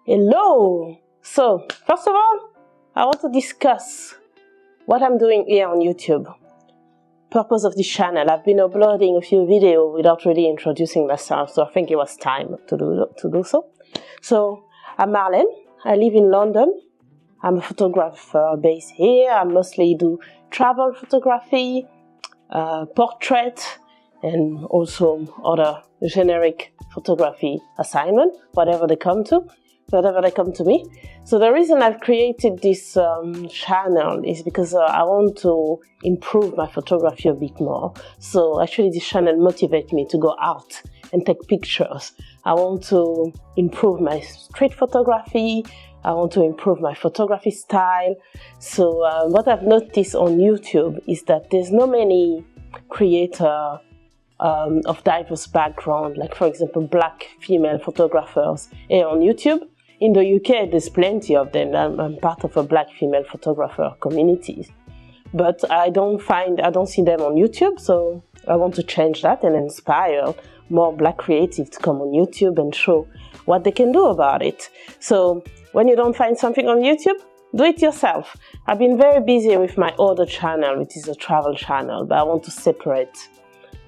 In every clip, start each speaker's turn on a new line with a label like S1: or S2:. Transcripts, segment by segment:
S1: Hello! So, first of all, I want to discuss what I'm doing here on YouTube. Purpose of this channel. I've been uploading a few videos without really introducing myself, so I think it was time to do so. So, I'm Marlene. I live in London. I'm a photographer based here. I mostly do travel photography, portrait, and also other generic photography assignment, whatever they come to me. So the reason I've created this channel is because I want to improve my photography a bit more. So actually this channel motivates me to go out and take pictures. I want to improve my street photography. I want to improve my photography style. So what I've noticed on YouTube is that there's not many creators of diverse background, like for example black female photographers here on YouTube. In the UK there's plenty of them. I'm part of a black female photographer community, but I don't see them on YouTube, so I want to change that and inspire more black creatives to come on YouTube and show what they can do about it. So when you don't find something on YouTube, do it yourself. I've been very busy with my other channel, which is a travel channel, but I want to separate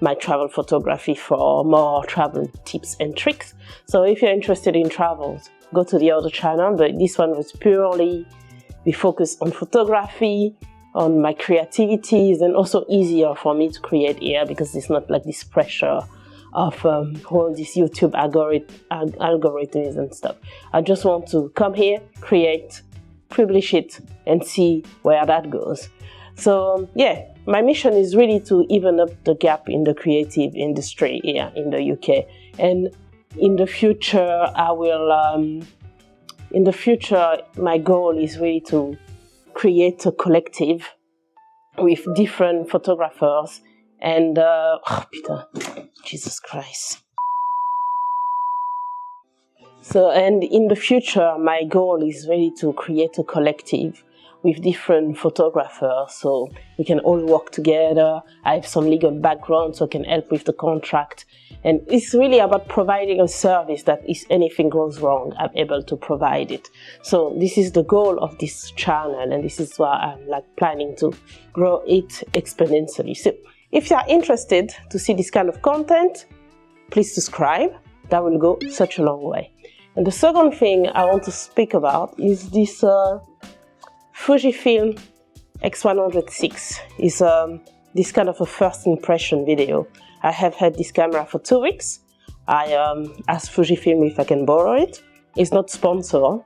S1: my travel photography for more travel tips and tricks. So if you're interested in travels, go to the other channel, but this one was purely we focus on photography, on my creativities, and also easier for me to create here because it's not like this pressure of all these YouTube algorithms and stuff. I just want to come here, create, publish it, and see where that goes. So yeah, my mission is really to even up the gap in the creative industry here in the UK. And in the future, my goal is really to create a collective with different photographers and Jesus Christ. So, and in the future, my goal is really to create a collective with different photographers, so we can all work together. I have some legal background, so I can help with the contract. And it's really about providing a service that if anything goes wrong, I'm able to provide it. So this is the goal of this channel, and this is why I'm planning to grow it exponentially. So if you are interested to see this kind of content, please subscribe. That will go such a long way. And the second thing I want to speak about is this Fujifilm X100 VI. Is this kind of a first impression video. I have had this camera for 2 weeks. I asked Fujifilm if I can borrow it. It's not sponsored,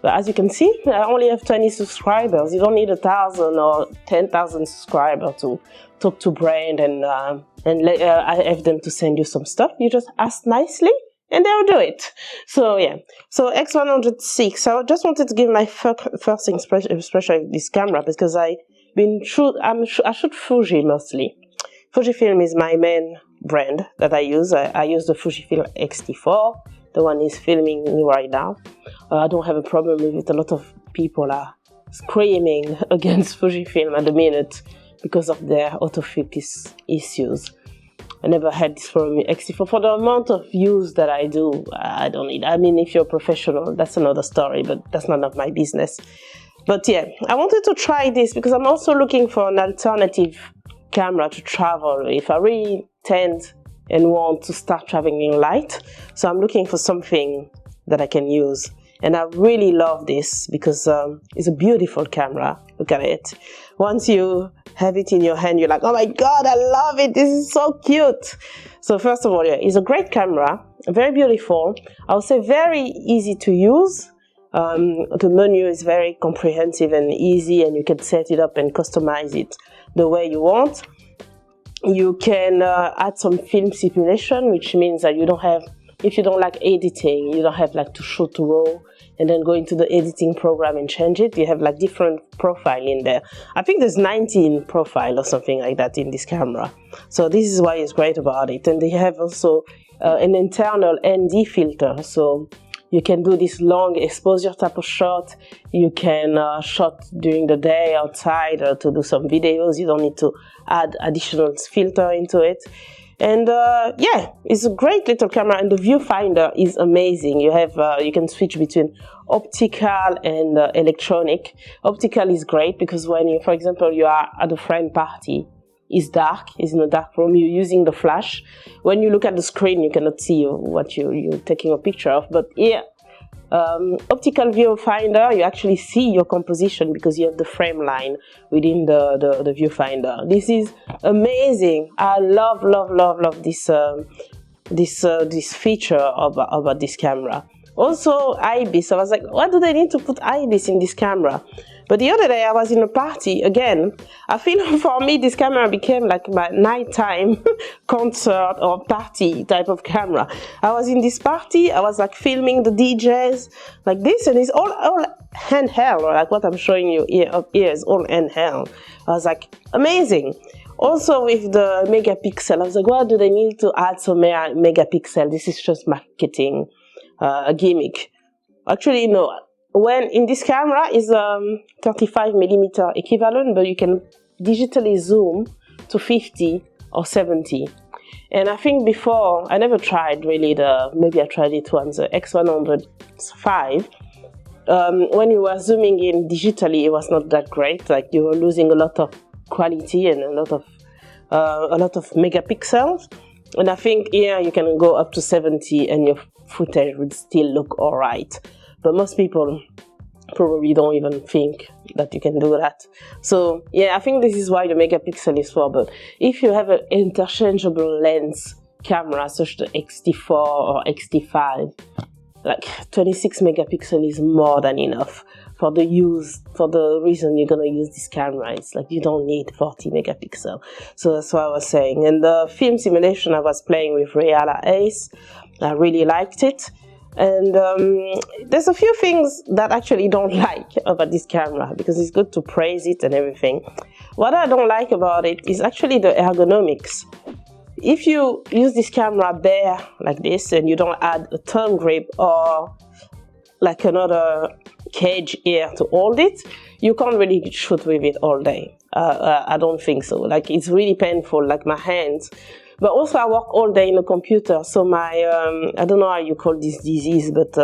S1: but as you can see, I only have 20 subscribers. You don't need 1,000 or 10,000 subscribers to talk to brand and I have them to send you some stuff. You just ask nicely, and they'll do it. So yeah, so X100 VI. I just wanted to give my first impression of this camera because I shoot Fuji mostly. Fujifilm is my main brand that I use. I use the Fujifilm X-T4. The one is filming me right now. I don't have a problem with it. A lot of people are screaming against Fujifilm at the minute because of their autofocus issues. I never had this problem with X-T4. For the amount of views that I do, I don't need. I mean, if you're a professional, that's another story, but that's none of my business. But yeah, I wanted to try this because I'm also looking for an alternative camera to travel with. I really tend and want to start traveling light, so I'm looking for something that I can use. And I really love this because it's a beautiful camera. Look at it. Once you have it in your hand, you're like, oh my god, I love it, this is so cute. So first of all, yeah, it's a great camera, very beautiful. I would say very easy to use. The menu is very comprehensive and easy, and you can set it up and customize it the way you want. You can add some film simulation, which means that you don't have, if you don't like editing, you don't have to shoot raw and then go into the editing program and change it. You have different profile in there. I think there's 19 profile or something like that in this camera. So this is why it's great about it. And they have also an internal ND filter, so you can do this long exposure type of shot. You can shot during the day outside or to do some videos. You don't need to add additional filter into it. And yeah, it's a great little camera, and the viewfinder is amazing. You have you can switch between optical and electronic. Optical is great because when you, for example, you are at a friend party, it's dark, it's in a dark room, you're using the flash. When you look at the screen, you cannot see what you're taking a picture of. But here, optical viewfinder, you actually see your composition because you have the frame line within the viewfinder. This is amazing. I love this this feature about this camera. Also IBIS. I was like, why do they need to put IBIS in this camera? But the other day I was in a party again. I feel for me this camera became like my nighttime concert or party type of camera. I was in this party, I was like filming the DJs like this, and it's all handheld, like what I'm showing you up here is all handheld. I was like, amazing. Also with the megapixel, I was like, why do they need to add some megapixel? This is just marketing, a gimmick. Actually, no. When in this camera is 35mm equivalent, but you can digitally zoom to 50 or 70. And I think before, I never tried really maybe I tried it once, the X100 VI. When you were zooming in digitally, it was not that great. Like you were losing a lot of quality and a lot of megapixels. And I think here you can go up to 70 and your footage would still look alright. But most people probably don't even think that you can do that. So yeah, I think this is why the megapixel is for. But if you have an interchangeable lens camera such as the X-T4 or X-T5, like 26 megapixel is more than enough for the reason you're gonna use this camera. It's like you don't need 40 megapixel. So that's what I was saying. And the film simulation, I was playing with Reala Ace. I really liked it. And there's a few things that I actually don't like about this camera, because it's good to praise it and everything. What I don't like about it is actually the ergonomics. If you use this camera bare like this and you don't add a thumb grip or like another cage here to hold it, you can't really shoot with it all day. I don't think so. Like it's really painful, like my hands. But also I work all day in the computer, so my, I don't know how you call this disease, but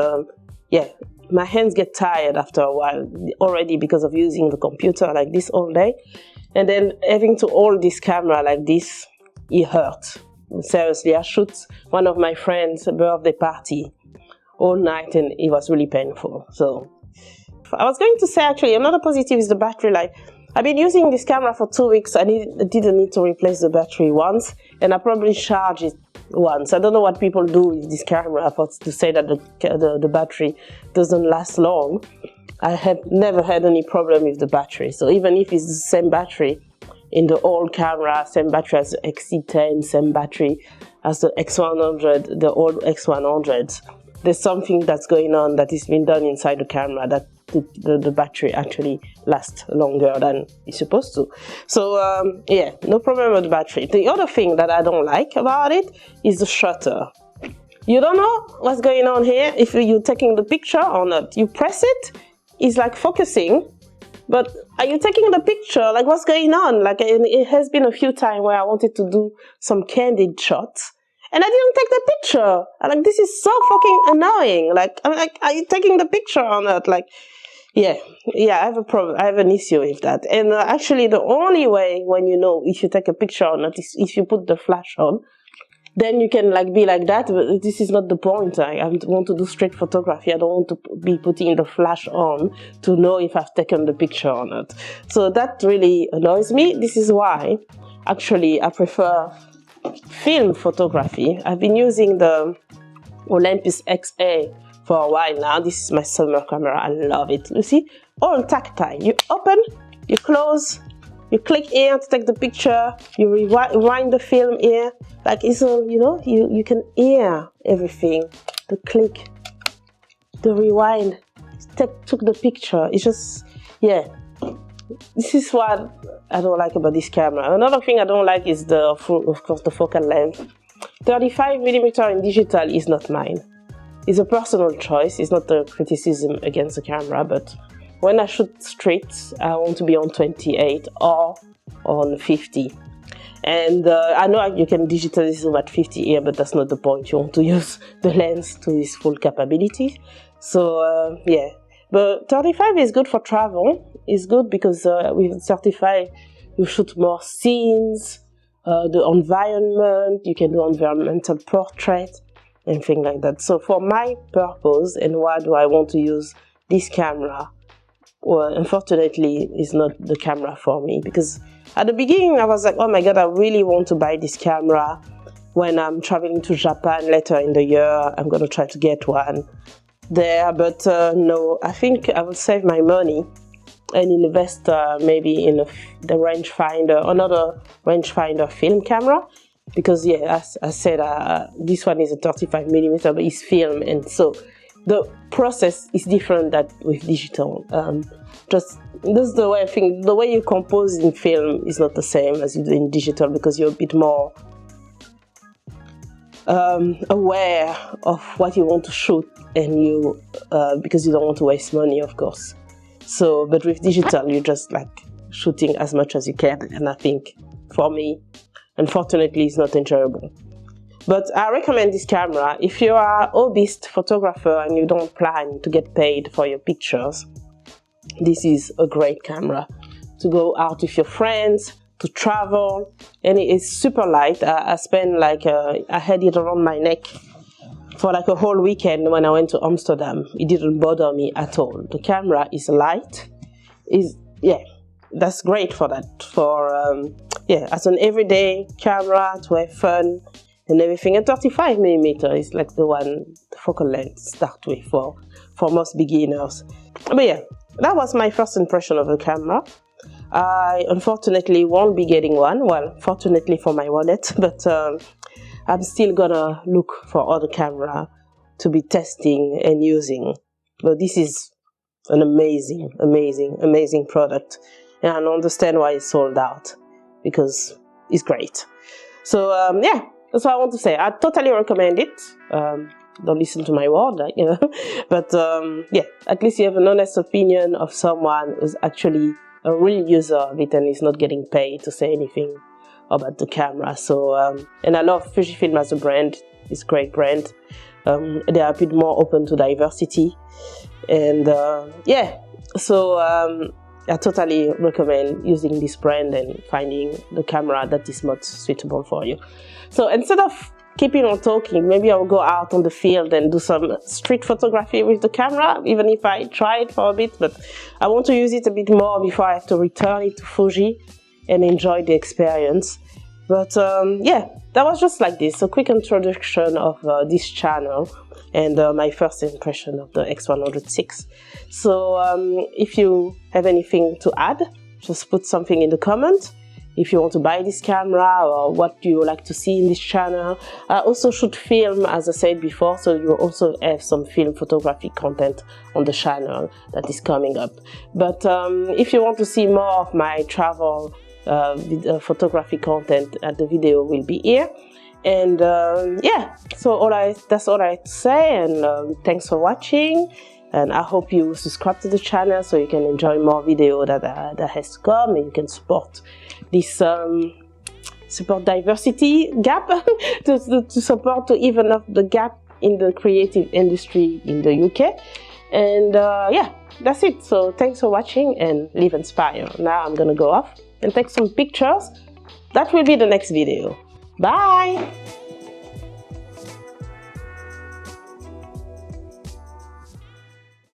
S1: yeah, my hands get tired after a while already because of using the computer like this all day. And then having to hold this camera like this, it hurt. Seriously, I shoot one of my friends' birthday party all night and it was really painful. So I was going to say actually another positive is the battery life. I've been using this camera for 2 weeks. I didn't need to replace the battery once, and I probably charged it once. I don't know what people do with this camera to say that the battery doesn't last long. I have never had any problem with the battery. So even if it's the same battery in the old camera, same battery as the XT10, same battery as the X100, the old X100s, there's something that's going on that is being done inside the camera that the battery actually lasts longer than it's supposed to. So yeah, no problem with the battery. The other thing that I don't like about it is the shutter. You don't know what's going on here if you're taking the picture or not. You press it, it's like focusing, but are you taking the picture? Like what's going on? Like it has been a few times where I wanted to do some candid shots and I didn't take the picture. I'm like, this is so fucking annoying. Like, I'm like, are you taking the picture or not? Like, yeah, I have a problem. I have an issue with that. And actually, the only way when you know if you take a picture or not is if you put the flash on. Then you can like be like that, but this is not the point. I want to do street photography. I don't want to be putting the flash on to know if I've taken the picture or not. So that really annoys me. This is why, actually, I prefer film photography. I've been using the Olympus XA for a while now. This is my summer camera. I love it. You see, all tactile. You open, you close, you click here to take the picture, you rewind the film here. Like it's all, you know, you can hear everything. The click, the rewind, took the picture. It's just, yeah. This is what I don't like about this camera. Another thing I don't like is of course, the focal length. 35mm in digital is not mine. It's a personal choice. It's not a criticism against the camera, but when I shoot street, I want to be on 28 or on 50. And I know you can digitally zoom at 50 here, but that's not the point. You want to use the lens to its full capability. So yeah, but 35 is good for travel. It's good because with 35 you shoot more scenes, the environment, you can do environmental portrait and things like that. So for my purpose and why do I want to use this camera, well, unfortunately, it's not the camera for me, because at the beginning I was like, oh my god, I really want to buy this camera. When I'm traveling to Japan later in the year, I'm going to try to get one there, but no, I think I will save my money and invest maybe in the rangefinder, another rangefinder film camera, because yeah, as I said, this one is a 35mm, but it's film, and so the process is different than with digital. Just this is the way I think. The way you compose in film is not the same as you do in digital, because you're a bit more aware of what you want to shoot, and you because you don't want to waste money, of course. So, but with digital, you're just like shooting as much as you can, and I think for me, unfortunately, it's not enjoyable. But I recommend this camera if you are a hobbyist photographer and you don't plan to get paid for your pictures. This is a great camera to go out with your friends, to travel, and it is super light. I spent like I had it around my neck for like a whole weekend when I went to Amsterdam. It didn't bother me at all. The camera is light. Yeah, that's great for that. For yeah, as an everyday camera to have fun and everything. And 35mm is like the focal length to start with for most beginners. But yeah, that was my first impression of the camera. I unfortunately won't be getting one. Well, fortunately for my wallet, but I'm still gonna look for other camera to be testing and using. But this is an amazing, amazing, amazing product, and I understand why it's sold out, because it's great. So yeah, that's what I want to say. I totally recommend it. Don't listen to my word, you know. But yeah, at least you have an honest opinion of someone who's actually a real user of it and is not getting paid to say anything about the camera. So and I love Fujifilm as a brand. It's a great brand. They are a bit more open to diversity, and yeah, so I totally recommend using this brand and finding the camera that is most suitable for you. So instead of keeping on talking, maybe I'll go out on the field and do some street photography with the camera, even if I try it for a bit, but I want to use it a bit more before I have to return it to Fuji and enjoy the experience. But yeah, that was just like this, a quick introduction of this channel and my first impression of the X100 VI. So if you have anything to add, just put something in the comment. If you want to buy this camera, or what do you like to see in this channel. I also shoot film, as I said before, so you also have some film photography content on the channel that is coming up. But if you want to see more of my travel photography content, the video will be here. And yeah, so that's all I have to say, and thanks for watching. And I hope you subscribe to the channel so you can enjoy more video that has to come, and you can support this support diversity gap to support to even up the gap in the creative industry in the UK. And yeah, that's it. So thanks for watching, and live inspired. Now I'm gonna go off and take some pictures. That will be the next video. Bye.